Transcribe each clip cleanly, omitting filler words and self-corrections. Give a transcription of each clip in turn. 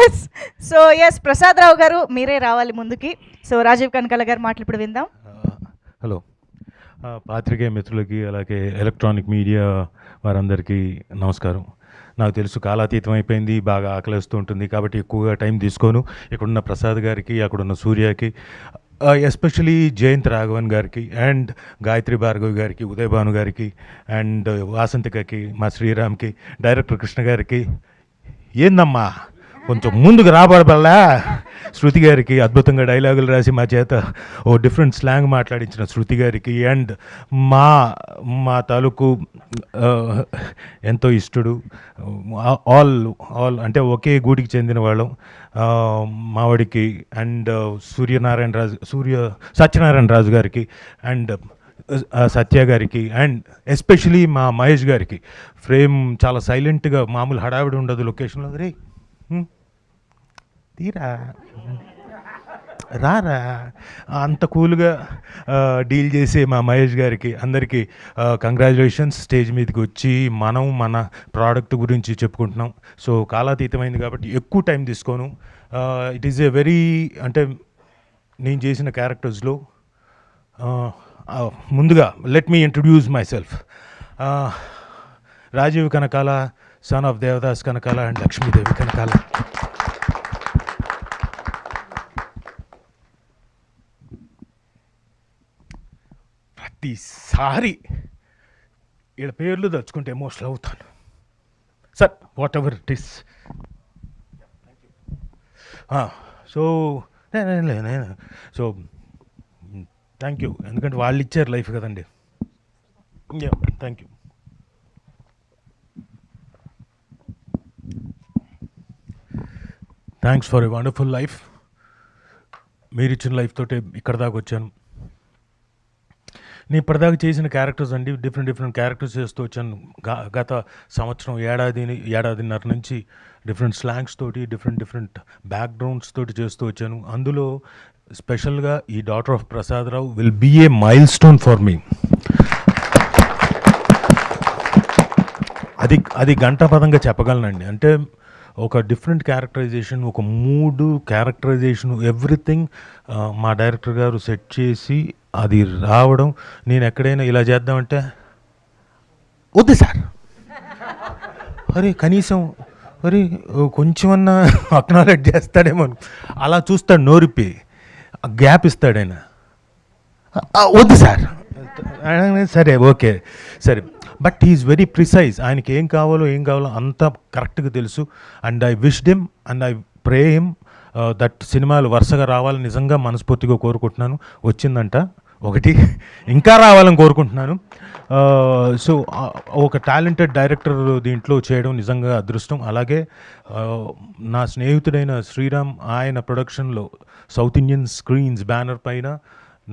Yes. So yes, Prasad రావు గారు మీరే రావాలి ముందుకి. సో రాజీవ్ కనకాల గారు మాటలు ఇప్పుడు విందాం. హలో, పాత్రికేయ మిత్రులకి అలాగే ఎలక్ట్రానిక్ మీడియా వారందరికీ నమస్కారం. నాకు తెలుసు కాలాతీతం అయిపోయింది, బాగా ఆకలిస్తూ ఉంటుంది, కాబట్టి ఎక్కువగా టైం తీసుకోను. ఇక్కడున్న ప్రసాద్ గారికి, అక్కడున్న సూర్యకి, ఎస్పెషలీ జయంత్ రాఘవన్ గారికి అండ్ గాయత్రి భార్గవి గారికి, ఉదయ్ భాను గారికి అండ్ వాసంతికకి, మా శ్రీరామ్కి, డైరెక్టర్ కృష్ణ గారికి, ఏందమ్మా కొంచెం ముందుకు రాబడబల్లా, శృతి గారికి అద్భుతంగా డైలాగులు రాసి మా చేత ఓ డిఫరెంట్ స్లాంగ్ మాట్లాడించిన శృతి గారికి అండ్ మా మా తాలూకు ఎంతో ఇష్టడు, ఆల్ ఆల్ అంటే ఒకే గూటికి చెందిన వాళ్ళం, మావాడికి అండ్ సత్యనారాయణ రాజు గారికి అండ్ సత్య గారికి అండ్ ఎస్పెషలీ మా మహేష్ గారికి. ఫ్రేమ్ చాలా సైలెంట్గా, మామూలు హడావిడి ఉండదు లొకేషన్లో, రే తీరా రారా అంత కూల్గా డీల్ చేసే మా మహేష్ గారికి అందరికీ కంగ్రాచులేషన్స్. స్టేజ్ మీదకి వచ్చి మనం మన ప్రోడక్ట్ గురించి చెప్పుకుంటున్నాం. సో కాలాతీతమైంది కాబట్టి ఎక్కువ టైం తీసుకోను. ఇట్ ఈస్ ఏ వెరీ, అంటే నేను చేసిన క్యారెక్టర్స్లో ముందుగా let me introduce myself. Rajeev Kanakala, son of Devadas Kanakala and Lakshmidevi Kanakala. ప్రతిసారి వీళ్ళ పేర్లు తలుచుకుంటే ఎమోషనల్ అవుతాను sir, whatever it is. So so thank you, ఎందుకంటే వాళ్ళు ఇచ్చారు లైఫ్ కదండి. Thank you. Thanks for a wonderful life. మీరు ఇచ్చిన లైఫ్ తోటే ఇక్కడ దాకా వచ్చాను. నేను ఇప్పటిదాకా చేసిన క్యారెక్టర్స్ అండి, డిఫరెంట్ క్యారెక్టర్స్ చేస్తూ వచ్చాను. గత సంవత్సరం ఏడాదిన్నర నుంచి డిఫరెంట్ స్లాంగ్స్ తోటి, డిఫరెంట్ బ్యాక్గ్రౌండ్స్ తోటి చేస్తూ వచ్చాను. అందులో స్పెషల్గా ఈ daughter of Prasad Rao will be a milestone for me. అది గంటాపదంగా చెప్పగలనండి. అంటే ఒక డిఫరెంట్ క్యారెక్టరైజేషన్, ఒక మూడు క్యారెక్టరైజేషన్, ఎవ్రీథింగ్ మా డైరెక్టర్ గారు సెట్ చేసి అది రావడం. నేను ఎక్కడైనా ఇలా చేద్దామంటే వద్దు సార్, అరే కనీసం అరే కొంచెమన్నా అక్నాలెడ్జ్ చేస్తాడేమో, అలా చూస్తాడు, నోరిపి గ్యాప్ ఇస్తాడు ఆయన. వద్దు సార్, సరే ఓకే సరే, బట్ ఈజ్ వెరీ ప్రిసైజ్. ఆయనకి ఏం కావాలో అంతా కరెక్ట్గా తెలుసు. And I wished him and I pray him that సినిమాలు వరుసగా రావాలని నిజంగా మనస్ఫూర్తిగా కోరుకుంటున్నాను. వచ్చిందంట ఒకటి, ఇంకా రావాలని కోరుకుంటున్నాను. సో ఒక టాలెంటెడ్ డైరెక్టర్ దీంట్లో చేయడం నిజంగా అదృష్టం. అలాగే నా స్నేహితుడైన శ్రీరామ్, ఆయన ప్రొడక్షన్లో సౌత్ ఇండియన్ స్క్రీన్స్ బ్యానర్ పైన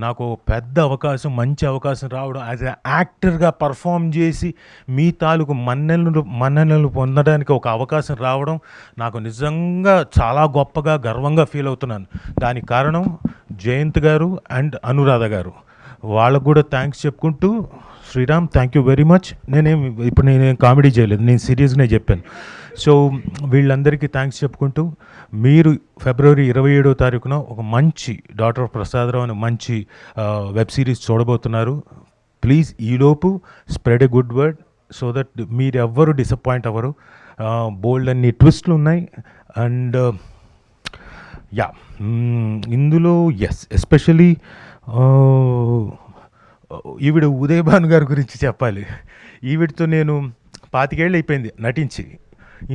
నాకు పెద్ద అవకాశం, మంచి అవకాశం రావడం, యాజ్ ఎ యాక్టర్గా పర్ఫామ్ చేసి మీ తాలూకు మన్ననలు పొందడానికి ఒక అవకాశం రావడం నాకు నిజంగా చాలా గొప్పగా, గర్వంగా ఫీల్ అవుతున్నాను. దానికి కారణం జయంత్ గారు అండ్ అనురాధ గారు. వాళ్ళకు కూడా థ్యాంక్స్ చెప్పుకుంటూ, Sriram thank you very much. నేనేం కామెడీ చేయలేదు, నేను సీరియస్గానే చెప్పాను. సో వీళ్ళందరికీ థ్యాంక్స్ చెప్పుకుంటూ, మీరు ఫిబ్రవరి 27వ తారీఖున ఒక మంచి డాటర్ ఆఫ్ ప్రసాదరావు అనే మంచి వెబ్ సిరీస్ చూడబోతున్నారు. ప్లీజ్ ఈలోపు spread a good word so that మీరు ఎవ్వరు డిసప్పాయింట్ అవ్వరు. బోల్డ్ అన్ని ట్విస్ట్లు ఉన్నాయి. అండ్ యా, ఇందులో ఎస్పెషలీ ఈవిడ ఉదయ్ భాను గారి గురించి చెప్పాలి. ఈవిడతో నేను 25 ఏళ్ళు అయిపోయింది నటించి.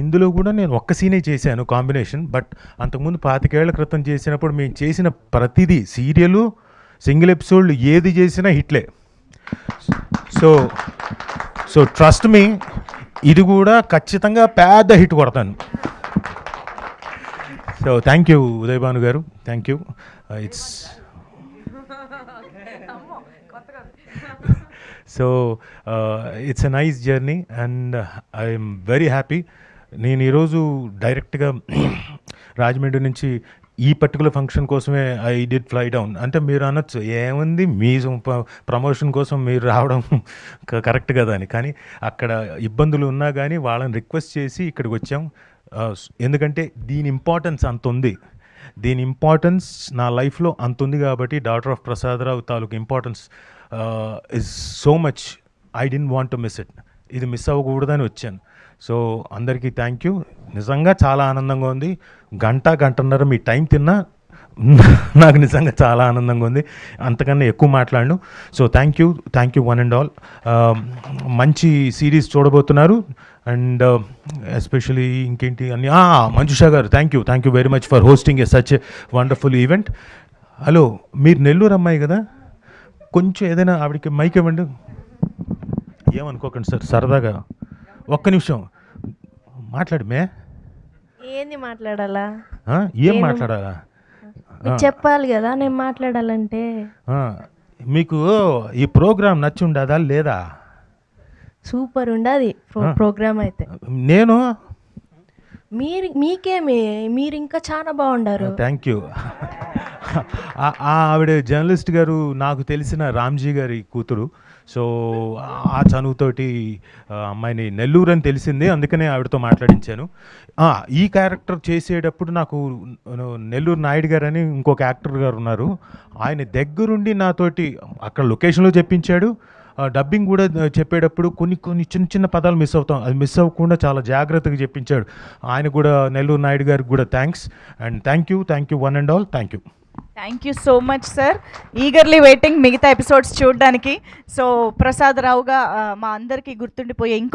ఇందులో కూడా నేను ఒక్క సీనే చేశాను కాంబినేషన్. బట్ అంతకుముందు 25 ఏళ్ల క్రితం చేసినప్పుడు మేము చేసిన ప్రతిదీ సీరియలు, సింగిల్ ఎపిసోడ్లు ఏది చేసినా హిట్లే. సో ట్రస్ట్ మీ, ఇది కూడా ఖచ్చితంగా పెద్ద హిట్ కొడతాను. So thank you Uday Bhanu గారు, thank you. It's so it's a nice journey and I'm very happy. నేను ఈరోజు డైరెక్ట్గా రాజమండ్రి నుంచి ఈ పర్టికులర్ ఫంక్షన్ కోసమే ఐ డిడ్ ఫ్లై డౌన్ అంటే మీరు అనొచ్చు ఏముంది మీ ప్రమోషన్ కోసం మీరు రావడం కరెక్ట్ కదా అని. కానీ అక్కడ ఇబ్బందులు ఉన్నా కానీ వాళ్ళని రిక్వెస్ట్ చేసి ఇక్కడికి వచ్చాం. ఎందుకంటే దీని ఇంపార్టెన్స్ అంత ఉంది, దీని ఇంపార్టెన్స్ నా లైఫ్లో అంత ఉంది కాబట్టి డాటర్ ఆఫ్ ప్రసాదరావు తాలూకు importance is so much. I don't want to miss it. ఇది మిస్ అవ్వకూడదని వచ్చాను. సో అందరికీ థ్యాంక్ యూ. నిజంగా చాలా ఆనందంగా ఉంది. గంటన్నర మీ టైం తిన్నా నాకు నిజంగా చాలా ఆనందంగా ఉంది. అంతకన్నా ఎక్కువ మాట్లాడను. So thank you one and all. మంచి సిరీస్ చూడబోతున్నారు. అండ్ ఎస్పెషలీ ఇంకేంటి అన్ని మంజుషా గారు thank you very much for hosting a such a wonderful event. Hello, మీరు నెల్లూరు అమ్మాయి కదా, కొంచెం ఏదైనా ఆవిడకి మైక్ ఇవ్వండి. ఏమనుకోకండి సార్, సరదాగా ఒక్క నిమిషం మాట్లాడమే. ఏంది మాట్లాడాలా? ఏం మాట్లాడాలా మీకు చెప్పాలి కదా నేను మాట్లాడాలంటే. మీకు ఈ ప్రోగ్రామ్ నచ్చి ఉండదా లేదా? సూపర్ ఉండదు ప్రోగ్రామ్ అయితే. నేను మీకేమి, మీరు ఇంకా చాలా బాగుండారు. Thank you. ఆవిడ జర్నలిస్ట్ గారు, నాకు తెలిసిన రామ్జీ గారి కూతురు. సో ఆ చనువుతోటి అమ్మాయిని నెల్లూరు అని తెలిసింది, అందుకనే ఆవిడతో మాట్లాడించాను. ఈ క్యారెక్టర్ చేసేటప్పుడు నాకు నెల్లూరు నాయుడు గారు అని ఇంకొక యాక్టర్ గారు ఉన్నారు, ఆయన దగ్గరుండి నాతోటి అక్కడ లొకేషన్లో చెప్పించాడు. డబ్బింగ్ కూడా చెప్పేటప్పుడు కొన్ని చిన్న పదాలు మిస్ అవుతాం, అది మిస్ అవ్వకుండా చాలా జాగ్రత్తగా చెప్పించాడు. ఆయన కూడా, నెల్లూరు నాయుడు గారికి కూడా thanks. And thank you one and all. Thank you so much sir. Eagerly waiting మిగతా ఎపిసోడ్స్ చూడడానికి. సో ప్రసాద్ రావుగా మా అందరికీ గుర్తుండిపోయే ఇంకొక